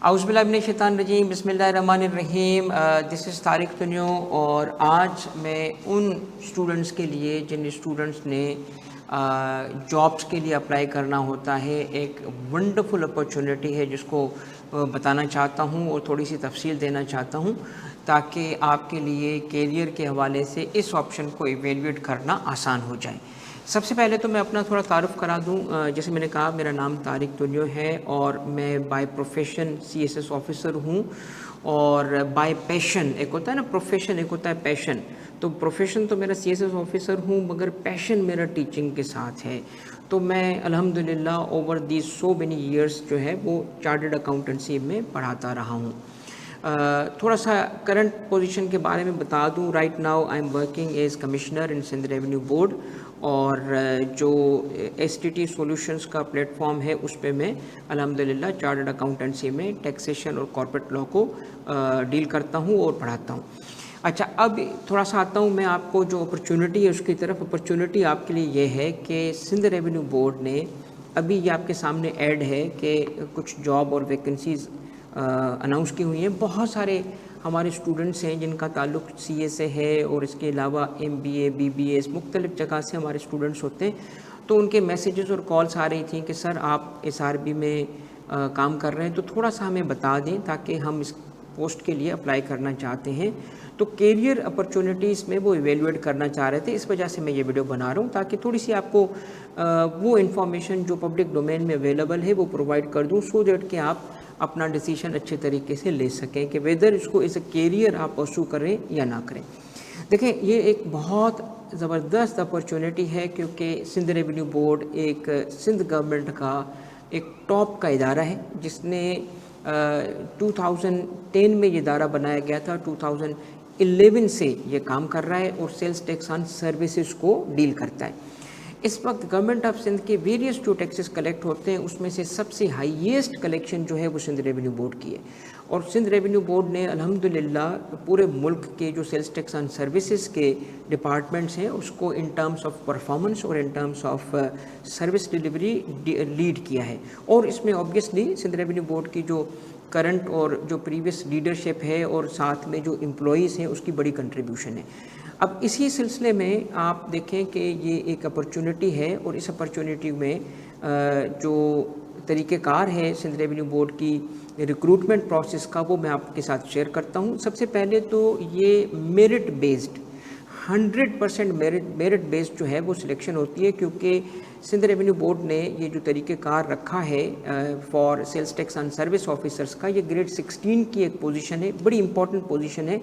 اعوذ باللہ من الشیطان الرجیم، بسم اللہ الرحمن الرحیم۔ دس از طارق تنیو، اور آج میں ان اسٹوڈنٹس کے لیے جن اسٹوڈنٹس نے جابس کے لیے اپلائی کرنا ہوتا ہے، ایک ونڈرفل اپرچونٹی ہے جس کو بتانا چاہتا ہوں اور تھوڑی سی تفصیل دینا چاہتا ہوں تاکہ آپ کے لیے کیریئر کے حوالے سے اس آپشن کو ایویلیویٹ کرنا آسان ہو جائے۔ سب سے پہلے تو میں اپنا تھوڑا تعارف کرا دوں۔ جیسے میں نے کہا، میرا نام طارق تنیو ہے اور میں بائی پروفیشن CSS آفیسر ہوں، اور بائی پیشن، ایک ہوتا ہے نا پروفیشن، ایک ہوتا ہے پیشن۔ تو پروفیشن تو میرا CSS آفیسر ہوں، مگر پیشن میرا ٹیچنگ کے ساتھ ہے۔ تو میں الحمدللہ over these so many years جو ہے وہ چارٹرڈ اکاؤنٹنسی میں پڑھاتا رہا ہوں۔ تھوڑا سا کرنٹ پوزیشن کے بارے میں بتا دوں۔ Right now I am working as commissioner in Sindh revenue board, اور جو STT سولوشنز کا پلیٹ فارم ہے اس پہ میں الحمدللہ چارٹرڈ اکاؤنٹنسی میں ٹیکسیشن اور کارپوریٹ لاء کو ڈیل کرتا ہوں اور پڑھاتا ہوں۔ اچھا، اب تھوڑا سا آتا ہوں میں آپ کو جو اپرچونٹی ہے اس کی طرف۔ اپرچونٹی آپ کے لیے یہ ہے کہ سندھ ریونیو بورڈ نے ابھی یہ آپ کے سامنے ایڈ ہے کہ کچھ جاب اور ویکنسیز اناؤنس کی ہوئی ہیں۔ بہت سارے ہمارے اسٹوڈنٹس ہیں جن کا تعلق CA سے ہے، اور اس کے علاوہ MBA BBA مختلف جگہ سے ہمارے اسٹوڈنٹس ہوتے ہیں۔ تو ان کے میسیجز اور کالس آ رہی تھیں کہ سر آپ SRB میں کام کر رہے ہیں تو تھوڑا سا ہمیں بتا دیں تاکہ ہم اس پوسٹ کے لیے اپلائی کرنا چاہتے ہیں۔ تو کیریئر اپرچونٹیز میں وہ ایویلیویٹ کرنا چاہ رہے تھے، اس وجہ سے میں یہ ویڈیو بنا رہا ہوں تاکہ تھوڑی سی آپ کو وہ انفارمیشن جو پبلک ڈومین میں اویلیبل ہے وہ پرووائڈ کر دوں، سو دیٹ کہ آپ اپنا ڈیسیشن اچھے طریقے سے لے سکیں کہ ویدر اس کو ایز اے کیریئر آپ پرسو کریں یا نہ کریں۔ دیکھیں، یہ ایک بہت زبردست اپرچونٹی ہے کیونکہ سندھ ریونیو بورڈ ایک سندھ گورنمنٹ کا ایک ٹاپ کا ادارہ ہے جس نے 2010 میں یہ ادارہ بنایا گیا تھا، 2011 سے یہ کام کر رہا ہے اور سیلز ٹیکس آن سروسز کو ڈیل کرتا ہے۔ اس وقت گورنمنٹ آف سندھ کے ویریس جو ٹیکسز کلیکٹ ہوتے ہیں اس میں سے سب سے ہائیسٹ کلیکشن جو ہے وہ سندھ ریونیو بورڈ کی ہے، اور سندھ ریونیو بورڈ نے الحمدللہ پورے ملک کے جو سیلز ٹیکس آن سروسز کے ڈپارٹمنٹس ہیں اس کو ان ٹرمز آف پرفارمنس اور in terms of service delivery lead کیا ہے۔ اور اس میں آبویسلی سندھ ریونیو بورڈ کی جو کرنٹ اور جو پریویس لیڈرشپ ہے اور ساتھ میں جو امپلائیز ہیں اس کی بڑی کنٹریبیوشن ہے۔ اب اسی سلسلے میں آپ دیکھیں کہ یہ ایک اپرچونٹی ہے، اور اس اپرچونٹی میں جو طریقہ کار ہے سندھ ریونیو بورڈ کی ریکروٹمنٹ پروسیس کا وہ میں آپ کے ساتھ شیئر کرتا ہوں۔ سب سے پہلے تو یہ میرٹ بیسڈ 100% میرٹ بیسڈ جو ہے وہ سلیکشن ہوتی ہے، کیونکہ سندھ ریونیو بورڈ نے یہ جو طریقہ کار رکھا ہے for sales tax on service officers کا، یہ گریڈ 16 کی ایک پوزیشن ہے، بڑی امپورٹنٹ پوزیشن ہے۔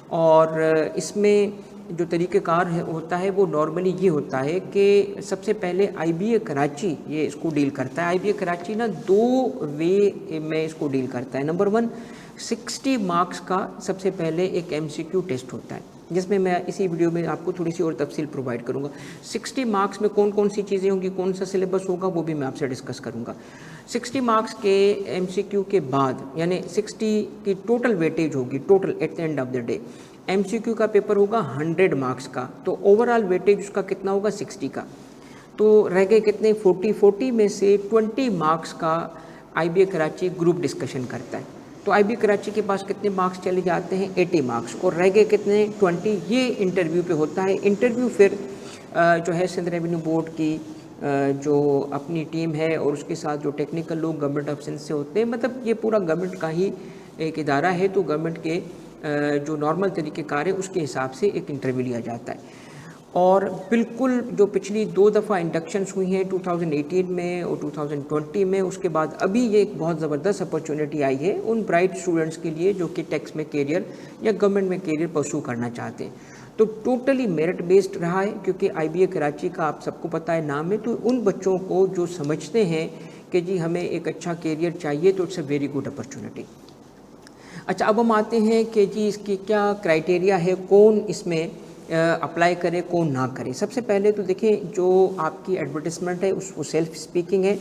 اور اس میں جو طریقہ کار ہوتا ہے وہ نارملی یہ ہوتا ہے کہ سب سے پہلے IBA کراچی یہ اس کو ڈیل کرتا ہے۔ IBA کراچی نا 2 وے میں اس کو ڈیل کرتا ہے۔ نمبر 1، 60 مارکس کا سب سے پہلے ایک MCQ ٹیسٹ ہوتا ہے، جس میں اسی ویڈیو میں آپ کو تھوڑی سی اور تفصیل پرووائڈ کروں گا۔ 60 مارکس میں کون کون سی چیزیں ہوں گی، کون سا سلیبس ہوگا، وہ بھی میں آپ سے ڈسکس کروں گا۔ 60 مارکس کے MCQ کے بعد، یعنی 60 کی ٹوٹل ویٹیج ہوگی، total at the end of the day MCQ کا پیپر ہوگا 100 مارکس کا، تو اوور آل ویٹیج اس کا کتنا ہوگا 60 کا، تو رہ گئے کتنے 40 میں سے 20 مارکس کا IBA کراچی گروپ ڈسکشن کرتا ہے۔ تو IBA کراچی کے پاس کتنے مارکس چلے جاتے ہیں 80 مارکس، اور رہ گئے کتنے 20، یہ انٹرویو پہ ہوتا ہے۔ انٹرویو پھر جو ہے سندھ ریونیو بورڈ کی جو اپنی ٹیم ہے اور اس کے ساتھ جو ٹیکنیکل لوگ گورنمنٹ آف سندھ سے ہوتے ہیں، مطلب یہ پورا گورنمنٹ کا ہی ایک ادارہ ہے، تو گورنمنٹ کے جو نارمل طریقہ کار ہے اس کے حساب سے ایک انٹرویو لیا جاتا ہے۔ اور بالکل جو پچھلی 2 دفعہ انڈکشنز ہوئی ہیں 2018 میں اور 2020 میں، اس کے بعد ابھی یہ ایک بہت زبردست اپرچونٹی آئی ہے ان برائٹ اسٹوڈنٹس کے لیے جو کہ ٹیکس میں کیریئر یا گورنمنٹ میں کیریئر پرسو کرنا چاہتے ہیں۔ تو ٹوٹلی میرٹ بیسڈ رہا ہے، کیونکہ IBA کراچی کا آپ سب کو پتہ ہے نام ہے، تو ان بچوں کو جو سمجھتے ہیں کہ جی ہمیں ایک اچھا کیریئر چاہیے تو it's a very good opportunity. اچھا، اب ہم آتے ہیں کہ جی اس کی کیا کرائٹیریا ہے، کون اس میں اپلائی کرے کون نہ کرے۔ سب سے پہلے تو دیکھیں جو آپ کی ایڈورٹیزمنٹ ہے وہ سیلف اسپیکنگ ہے،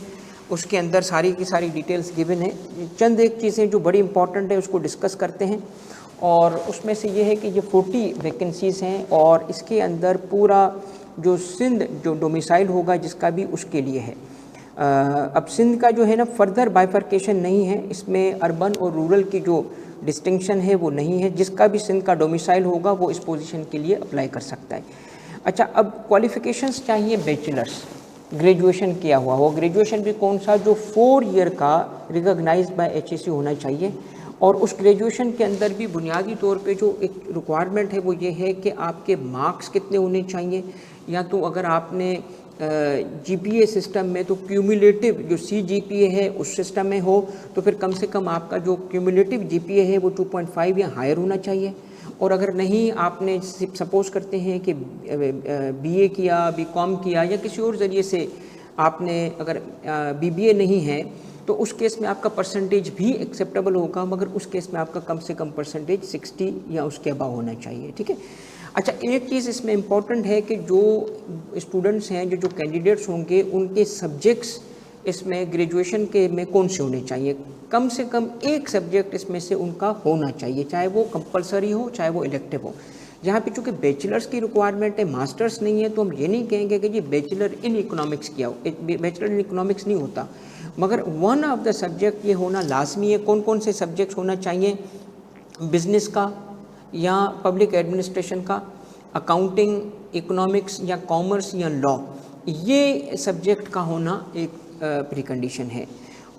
اس کے اندر ساری کی ساری ڈیٹیلز گیون ہیں۔ چند ایک چیزیں جو بڑی امپورٹنٹ ہیں اس کو ڈسکس کرتے ہیں، اور اس میں سے یہ ہے کہ یہ 40 ویکنسیز ہیں، اور اس کے اندر پورا جو سندھ جو ڈومیسائل ہوگا جس کا بھی اس کے لیے ہے۔ اب سندھ کا جو ہے نا فردر بائیفرکیشن نہیں ہے، اس میں اربن اور رورل کی جو ڈسٹنکشن ہے وہ نہیں ہے، جس کا بھی سندھ کا ڈومیسائل ہوگا وہ اس پوزیشن کے لیے اپلائی کر سکتا ہے۔ اچھا، اب کوالیفیکیشنز چاہیے بیچلرس، گریجویشن کیا ہوا وہ گریجویشن بھی کون سا، جو 4 ایئر کا ریکگنائزڈ بائی HEC ہونا چاہیے، اور اس گریجویشن کے اندر بھی بنیادی طور پہ جو ایک ریکوائرمنٹ ہے وہ یہ ہے کہ آپ کے مارکس کتنے ہونے چاہیے، یا تو اگر آپ نے GPA سسٹم میں تو کیومولیٹو جو CGPA ہے اس سسٹم میں ہو تو پھر کم سے کم آپ کا جو کیومولیٹو GPA ہے وہ 2.5 یا ہائر ہونا چاہیے، اور اگر نہیں آپ نے سپوز کرتے ہیں کہ BA کیا، BCom کیا یا کسی اور ذریعے سے آپ نے اگر BBA نہیں ہے تو اس کیس میں آپ کا پرسنٹیج بھی ایکسیپٹیبل ہوگا، مگر اس کیس میں آپ کا کم سے کم پرسنٹیج 60 یا اس کے اباؤ ہونا چاہیے، ٹھیک ہے۔ اچھا، ایک چیز اس میں امپورٹنٹ ہے کہ جو اسٹوڈنٹس ہیں جو کینڈیڈیٹس ہوں گے ان کے سبجیکٹس اس میں گریجویشن کے میں کون سے ہونے چاہیے، کم سے کم ایک سبجیکٹ اس میں سے ان کا ہونا چاہیے، چاہے وہ کمپلسری ہو چاہے وہ الیکٹیو ہو۔ جہاں پہ چونکہ بیچلرس کی ریکوائرمنٹ ہے، ماسٹرس نہیں ہے، تو ہم یہ نہیں کہیں گے کہ جی بیچلر ان اکنامکس کیا ہو، بیچلر ان اکنامکس نہیں ہوتا، مگر ون آف دا سبجیکٹ یہ ہونا لازمی ہے۔ کون کون سے سبجیکٹس ہونا چاہیے؟ بزنس کا یا پبلک ایڈمنسٹریشن کا، اکاؤنٹنگ، اکنامکس یا کامرس یا لا، یہ سبجیکٹ کا ہونا ایک پری کنڈیشن ہے۔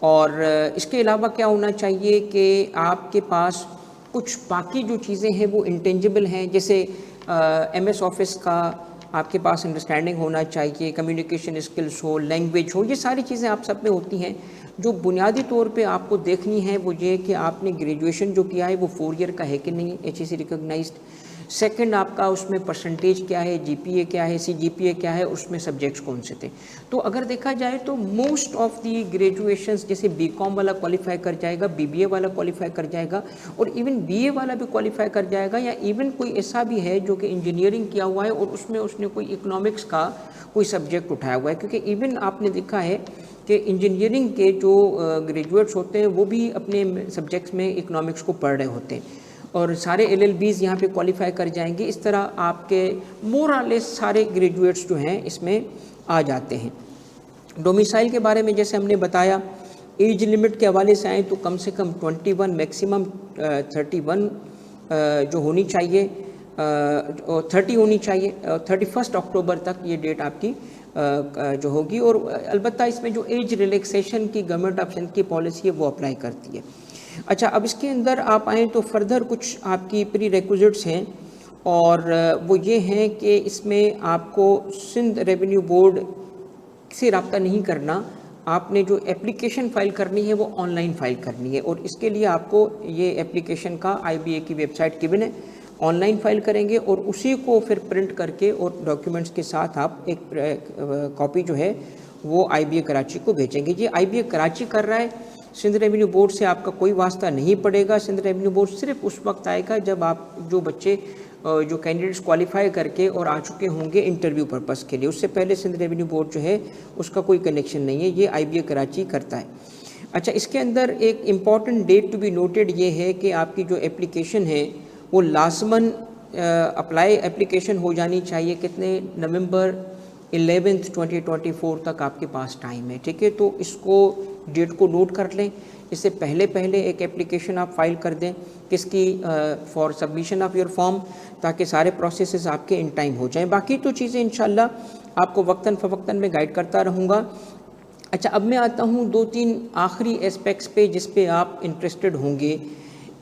اور اس کے علاوہ کیا ہونا چاہیے کہ آپ کے پاس کچھ باقی جو چیزیں ہیں وہ انٹینجبل ہیں، جیسے MS آفس کا آپ کے پاس انڈرسٹینڈنگ ہونا چاہیے، کمیونیکیشن اسکلس ہو، لینگویج ہو، یہ ساری چیزیں آپ سب میں ہوتی ہیں۔ جو بنیادی طور پہ آپ کو دیکھنی ہے وہ یہ کہ آپ نے گریجویشن جو کیا ہے وہ 4 ایئر کا ہے کہ نہیں HEC ریکگنائزڈ، سیکنڈ آپ کا اس میں پرسنٹیج کیا ہے، GPA کیا ہے، CGPA کیا ہے، اس میں سبجیکٹس کون سے تھے۔ تو اگر دیکھا جائے تو موسٹ آف دی گریجویشنز جیسے BCom والا کوالیفائی کر جائے گا، BBA والا کوالیفائی کر جائے گا، اور ایون BA والا بھی کوالیفائی کر جائے گا، یا ایون کوئی ایسا بھی ہے جو کہ انجینئرنگ کیا ہوا ہے اور اس میں اس نے کوئی اکنامکس کا کوئی سبجیکٹ اٹھایا ہوا ہے، کیونکہ ایون آپ نے دیکھا ہے کہ انجینئرنگ کے جو گریجویٹس ہوتے ہیں وہ بھی اپنے سبجیکٹس میں اکنامکس کو پڑھ رہے ہوتے ہیں، اور سارے LLBs یہاں پہ کوالیفائی کر جائیں گے۔ اس طرح آپ کے مور اور لیس سارے گریجویٹس جو ہیں اس میں آ جاتے ہیں۔ ڈومیسائل کے بارے میں جیسے ہم نے بتایا، ایج لمٹ کے حوالے سے آئیں تو کم سے کم 21، میکسیمم 31 جو ہونی چاہیے، 30 ہونی چاہیے، 31 اکتوبر تک یہ ڈیٹ آپ کی جو ہوگی، اور البتہ اس میں جو ایج ریلیکسیشن کی گورنمنٹ آف سندھ کی پالیسی ہے وہ اپلائی کرتی ہے۔ اچھا، اب اس کے اندر آپ آئیں تو فردر کچھ آپ کی پری ریکوزٹس ہیں، اور وہ یہ ہیں کہ اس میں آپ کو سندھ ریونیو بورڈ سے رابطہ نہیں کرنا، آپ نے جو اپلیکیشن فائل کرنی ہے وہ آن لائن فائل کرنی ہے، اور اس کے لیے آپ کو یہ اپلیکیشن کا IBA کی ویب سائٹ گیون ہے، آن لائن فائل کریں گے اور اسی کو پھر پرنٹ کر کے اور ڈاکیومنٹس کے ساتھ آپ ایک کاپی جو ہے وہ IBA کراچی کو بھیجیں گے۔ یہ IBA کراچی کر رہا ہے، سندھ ریونیو بورڈ سے آپ کا کوئی واسطہ نہیں پڑے گا۔ سندھ ریونیو بورڈ صرف اس وقت آئے گا جب آپ جو بچے جو کینڈیڈیٹس کوالیفائی کر کے اور آ چکے ہوں گے انٹرویو پرپس کے لیے، اس سے پہلے سندھ ریونیو بورڈ جو ہے اس کا کوئی کنیکشن نہیں ہے، یہ IBA کراچی کرتا ہے۔ اچھا، اس کے اندر ایک important date to be noted یہ ہے کہ آپ کی جو اپلیکیشن ہے وہ لازماً اپلیکیشن ہو جانی چاہیے کتنے، نومبر 11 2024 تک آپ کے پاس ٹائم ہے، ٹھیک ہے۔ تو اس کو ڈیٹ کو نوٹ کر لیں، اس سے پہلے ایک اپلیکیشن آپ فائل کر دیں، کس کی، for submission of your form, تاکہ سارے پروسیسز آپ کے ان ٹائم ہو جائیں۔ باقی تو چیزیں انشاءاللہ آپ کو وقتاً فوقتاً میں گائیڈ کرتا رہوں گا۔ اچھا، اب میں آتا ہوں 2-3 آخری اسپیکٹس پہ جس پہ آپ انٹرسٹڈ ہوں گے۔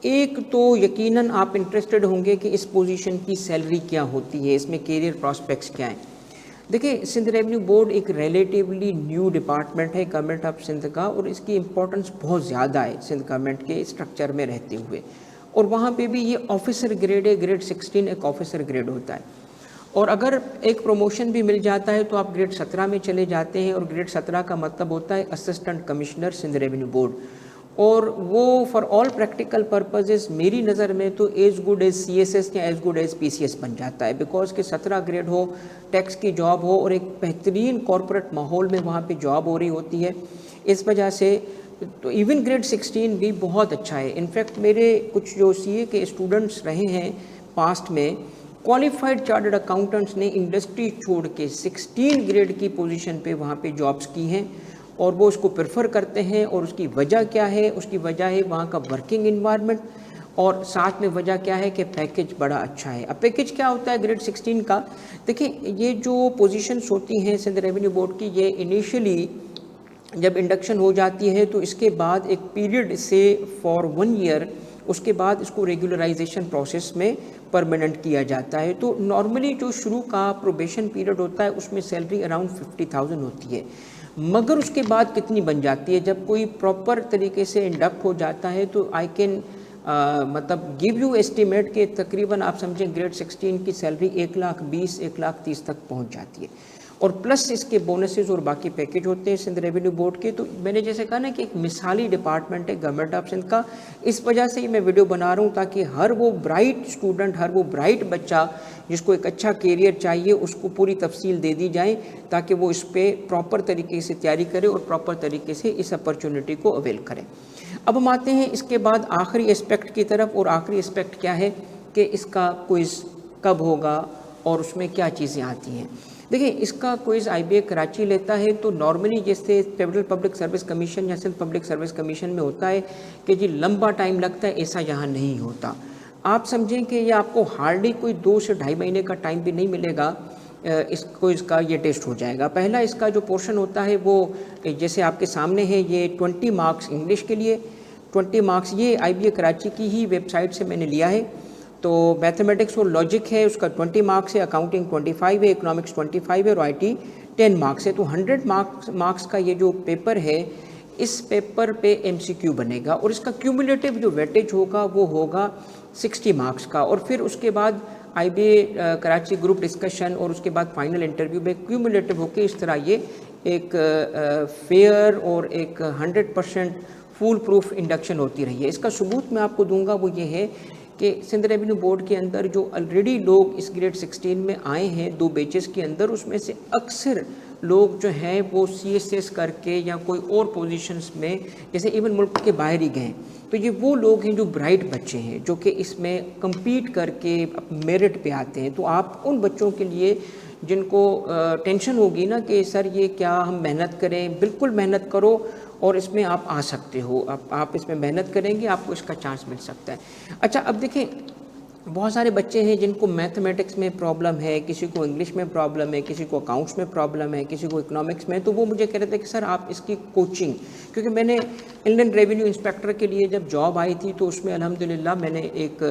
ایک تو یقیناً آپ انٹرسٹڈ ہوں گے کہ اس پوزیشن کی سیلری کیا ہوتی ہے، اس میں کیریئر پراسپیکٹس کیا ہیں۔ دیکھیں، سندھ ریونیو بورڈ ایک ریلیٹیولی نیو ڈپارٹمنٹ ہے گورنمنٹ آف سندھ کا، اور اس کی امپورٹنس بہت زیادہ ہے سندھ گورنمنٹ کے اسٹرکچر میں رہتے ہوئے، اور وہاں پہ بھی یہ آفیسر گریڈ ہے، گریڈ 16 ایک آفیسر گریڈ ہوتا ہے، اور اگر ایک پروموشن بھی مل جاتا ہے تو آپ گریڈ 17 میں چلے جاتے ہیں، اور گریڈ 17 کا مطلب ہوتا ہے assistant commissioner Sindh revenue board, اور وہ فار آل پریکٹیکل پرپزز میری نظر میں تو ایز گڈ ایز CSS یا ایز گڈ ایز PCS بن جاتا ہے، بیکاز کہ 17 گریڈ ہو، ٹیکس کی جاب ہو، اور ایک بہترین کارپوریٹ ماحول میں وہاں پہ جاب ہو رہی ہوتی ہے، اس وجہ سے تو ایون گریڈ 16 بھی بہت اچھا ہے۔ انفیکٹ میرے کچھ جو CA کے اسٹوڈنٹس رہے ہیں پاسٹ میں، کوالیفائڈ چارٹرڈ اکاؤنٹنٹس نے انڈسٹری چھوڑ کے 16 گریڈ کی پوزیشن پہ وہاں پہ جابس کی ہیں، اور وہ اس کو پریفر کرتے ہیں. اور اس کی وجہ کیا ہے؟ اس کی وجہ ہے وہاں کا ورکنگ انوائرمنٹ, اور ساتھ میں وجہ کیا ہے کہ پیکیج بڑا اچھا ہے. اب پیکیج کیا ہوتا ہے گریڈ 16 کا؟ دیکھیں یہ جو پوزیشنز ہوتی ہیں سندھ ریونیو بورڈ کی, یہ انیشلی جب انڈکشن ہو جاتی ہے تو اس کے بعد ایک پیریڈ سے فار 1 ایئر اس کے بعد اس کو ریگولرائزیشن پروسیس میں پرماننٹ کیا جاتا ہے. تو نارملی جو شروع کا پروبیشن پیریڈ ہوتا ہے اس میں سیلری اراؤنڈ 50,000 ہوتی ہے, مگر اس کے بعد کتنی بن جاتی ہے؟ جب کوئی پراپر طریقے سے انڈکٹ ہو جاتا ہے تو آئی کین مطلب گیو یو ایسٹیمیٹ کہ تقریباً آپ سمجھیں گریڈ 16 کی سیلری 1,20,000 1,30,000 تک پہنچ جاتی ہے, اور پلس اس کے بونسز اور باقی پیکیج ہوتے ہیں سندھ ریونیو بورڈ کے. تو میں نے جیسے کہا نا کہ ایک مثالی ڈپارٹمنٹ ہے گورنمنٹ آف سندھ کا, اس وجہ سے ہی میں ویڈیو بنا رہا ہوں تاکہ ہر وہ برائٹ اسٹوڈنٹ, ہر وہ برائٹ بچہ جس کو ایک اچھا کیریئر چاہیے اس کو پوری تفصیل دے دی جائیں تاکہ وہ اس پہ پراپر طریقے سے تیاری کرے اور پراپر طریقے سے اس اپرچونٹی کو اویل کرے. اب ہم آتے ہیں اس کے بعد آخری اسپیکٹ کی طرف, اور آخری اسپیکٹ کیا ہے کہ اس کا کوئز کب ہوگا اور اس میں کیا چیزیں آتی ہیں. دیکھیں اس کا quiz I B A Karachi لیتا ہے. تو نارملی جیسے فیڈرل پبلک سروس کمیشن یا سندھ پبلک سروس کمیشن میں ہوتا ہے کہ جی لمبا ٹائم لگتا ہے, ایسا یہاں نہیں ہوتا. آپ سمجھیں کہ یہ آپ کو ہارڈلی کوئی 2 سے 2.5 مہینے کا ٹائم بھی نہیں ملے گا, اس کوئز کا یہ ٹیسٹ ہو جائے گا. پہلا اس کا جو پورشن ہوتا ہے وہ جیسے آپ کے سامنے ہے, یہ 20 مارکس انگلش کے لیے, 20 مارکس یہ آئی بی اے کراچی کی ہی ویب سائٹ سے میں نے لیا ہے. تو میتھمیٹکس اور لاجک ہے اس کا 20 مارکس ہے, اکاؤنٹنگ 25 ہے, اکنامکس 25 ہے, اور آئی ٹی 10 مارکس ہے. تو 100 مارکس کا یہ جو پیپر ہے, اس پیپر پہ ایم سی کیو بنے گا, اور اس کا کیومولیٹو جو ویٹیج ہوگا وہ ہوگا 60 مارکس کا. اور پھر اس کے بعد I B A Karachi group discussion اور اس کے بعد فائنل انٹرویو میں کیومولیٹو ہو کے اس طرح یہ ایک فیئر اور ایک 100% فول پروف انڈکشن ہوتی رہی ہے. اس کا ثبوت میں آپ کو دوں گا, وہ یہ ہے کہ سندھ ریونیو بورڈ کے اندر جو آلریڈی لوگ اس گریڈ 16 میں آئے ہیں 2 بیچز کے اندر, اس میں سے اکثر لوگ جو ہیں وہ سی ایس ایس کر کے یا کوئی اور پوزیشنز میں جیسے ایون ملک کے باہر ہی گئے. تو یہ وہ لوگ ہیں جو برائٹ بچے ہیں جو کہ اس میں کمپیٹ کر کے میرٹ پہ آتے ہیں. تو آپ ان بچوں کے لیے جن کو ٹینشن ہوگی نا کہ سر یہ کیا ہم محنت کریں, بالکل محنت کرو اور اس میں آپ آ سکتے ہو. آپ اس میں محنت کریں گے آپ کو اس کا چانس مل سکتا ہے. اچھا اب دیکھیں بہت سارے بچے ہیں جن کو میتھمیٹکس میں پرابلم ہے, کسی کو انگلش میں پرابلم ہے, کسی کو اکاؤنٹس میں پرابلم ہے, کسی کو اکنامکس میں. تو وہ مجھے کہہ رہے تھے کہ سر آپ اس کی کوچنگ, کیونکہ میں نے انلینڈ ریونیو انسپیکٹر کے لیے جب جاب آئی تھی تو اس میں الحمدللہ میں نے ایک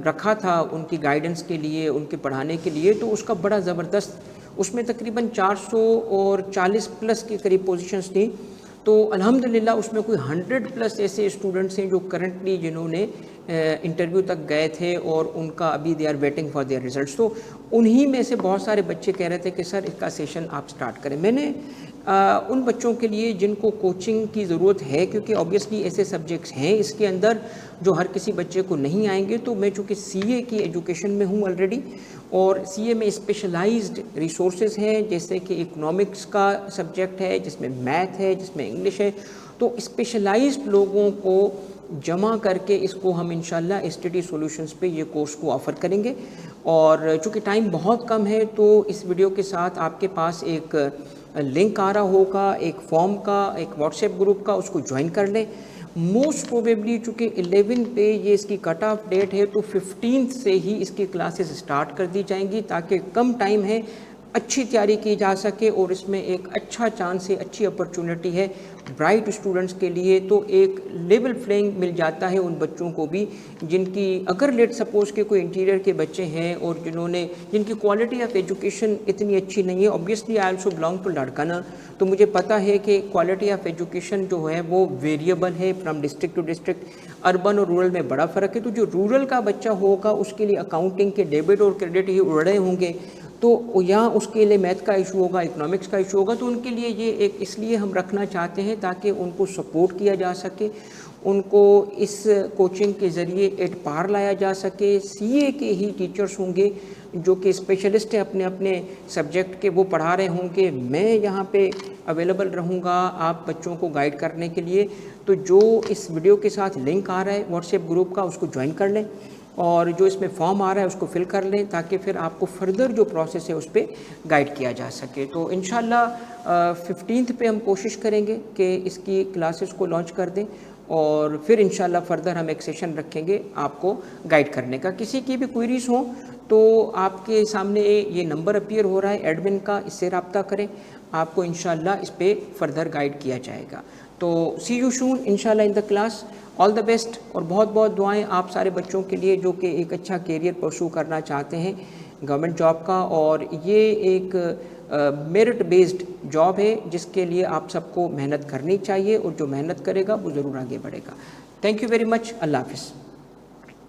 رکھا تھا ان کی گائیڈنس کے لیے, ان کے پڑھانے کے لیے. تو اس کا بڑا زبردست, اس میں تقریباً 440 پلس کے قریب پوزیشنز تھیں. تو الحمدللہ اس میں کوئی 100 پلس ایسے اسٹوڈنٹس ہیں جو کرنٹلی جنہوں نے انٹرویو تک گئے تھے اور ان کا ابھی they are waiting for their results. تو انہی میں سے بہت سارے بچے کہہ رہے تھے کہ سر اس کا سیشن آپ سٹارٹ کریں. میں نے ان بچوں کے لیے جن کو کوچنگ کی ضرورت ہے, کیونکہ آبویسلی ایسے سبجیکٹس ہیں اس کے اندر جو ہر کسی بچے کو نہیں آئیں گے. تو میں چونکہ سی اے کی ایجوکیشن میں ہوں آلریڈی, اور سی اے میں اسپیشلائزڈ ریسورسز ہیں جیسے کہ اکنامکس کا سبجیکٹ ہے جس میں میتھ ہے, جس میں انگلش ہے. تو اسپیشلائزڈ لوگوں کو جمع کر کے اس کو ہم انشاءاللہ ایس ٹی ٹی سولوشنز پہ یہ کورس کو آفر کریں گے. اور چونکہ ٹائم بہت کم ہے تو اس ویڈیو کے ساتھ آپ کے پاس ایک لنک آ رہا ہوگا, ایک فارم کا, ایک واٹس ایپ گروپ کا, اس کو جوائن کر لیں. موسٹ پروبیبلی چونکہ 11 پہ یہ اس کی کٹ آف ڈیٹ ہے تو 15 سے ہی اس کی کلاسز اسٹارٹ کر دی جائیں گی تاکہ کم ٹائم ہے, اچھی تیاری کی جا سکے, اور اس میں ایک اچھا چانس ہے, اچھی اپرچونٹی ہے برائٹ اسٹوڈنٹس کے لیے. تو ایک لیول پلینگ مل جاتا ہے ان بچوں کو بھی جن کی اگر لیٹ سپوز کے کوئی انٹیریئر کے بچے ہیں اور جن کی کوالٹی آف ایجوکیشن اتنی اچھی نہیں ہے. Obviously I also belong to Larkana, تو مجھے پتہ ہے کہ کوالٹی آف ایجوکیشن جو ہے وہ ویریبل ہے from district to district, urban اور رورل میں بڑا فرق ہے. تو جو رورل کا بچہ ہوگا اس کے لیے اکاؤنٹنگ کے ڈیبٹ اور کریڈٹ ہی اڑ رہے ہوں گے, تو یہاں اس کے لیے میتھ کا ایشو ہوگا, اکنامکس کا ایشو ہوگا. تو ان کے لیے یہ ایک اس لیے ہم رکھنا چاہتے ہیں تاکہ ان کو سپورٹ کیا جا سکے, ان کو اس کوچنگ کے ذریعے ایٹ پار لایا جا سکے. سی اے کے ہی ٹیچرز ہوں گے جو کہ اسپیشلسٹ ہیں اپنے اپنے سبجیکٹ کے, وہ پڑھا رہے ہوں گے. میں یہاں پہ اویلیبل رہوں گا آپ بچوں کو گائیڈ کرنے کے لیے. تو جو اس ویڈیو کے ساتھ لنک آ رہا ہے واٹس ایپ گروپ کا, اس کو جوائن کر لیں. اور جو اس میں فارم آ رہا ہے اس کو فل کر لیں تاکہ پھر آپ کو فردر جو پروسیس ہے اس پہ گائیڈ کیا جا سکے. تو انشاءاللہ 15th پہ ہم کوشش کریں گے کہ اس کی کلاسز کو لانچ کر دیں اور پھر انشاءاللہ فردر ہم ایک سیشن رکھیں گے آپ کو گائیڈ کرنے کا. کسی کی بھی کوئریز ہوں تو آپ کے سامنے یہ نمبر اپیئر ہو رہا ہے ایڈمن کا, اس سے رابطہ کریں, آپ کو انشاءاللہ اس پہ فردر گائیڈ کیا جائے گا. تو سی یو سون انشاءاللہ ان the class. All the best اور بہت بہت دعائیں آپ سارے بچوں کے لیے جو کہ ایک اچھا کیریئر پرسو کرنا چاہتے ہیں گورنمنٹ جاب کا, اور یہ ایک میرٹ بیسڈ جاب ہے جس کے لیے آپ سب کو محنت کرنی چاہیے اور جو محنت کرے گا وہ ضرور آگے بڑھے گا. Thank you very much. اللہ حافظ.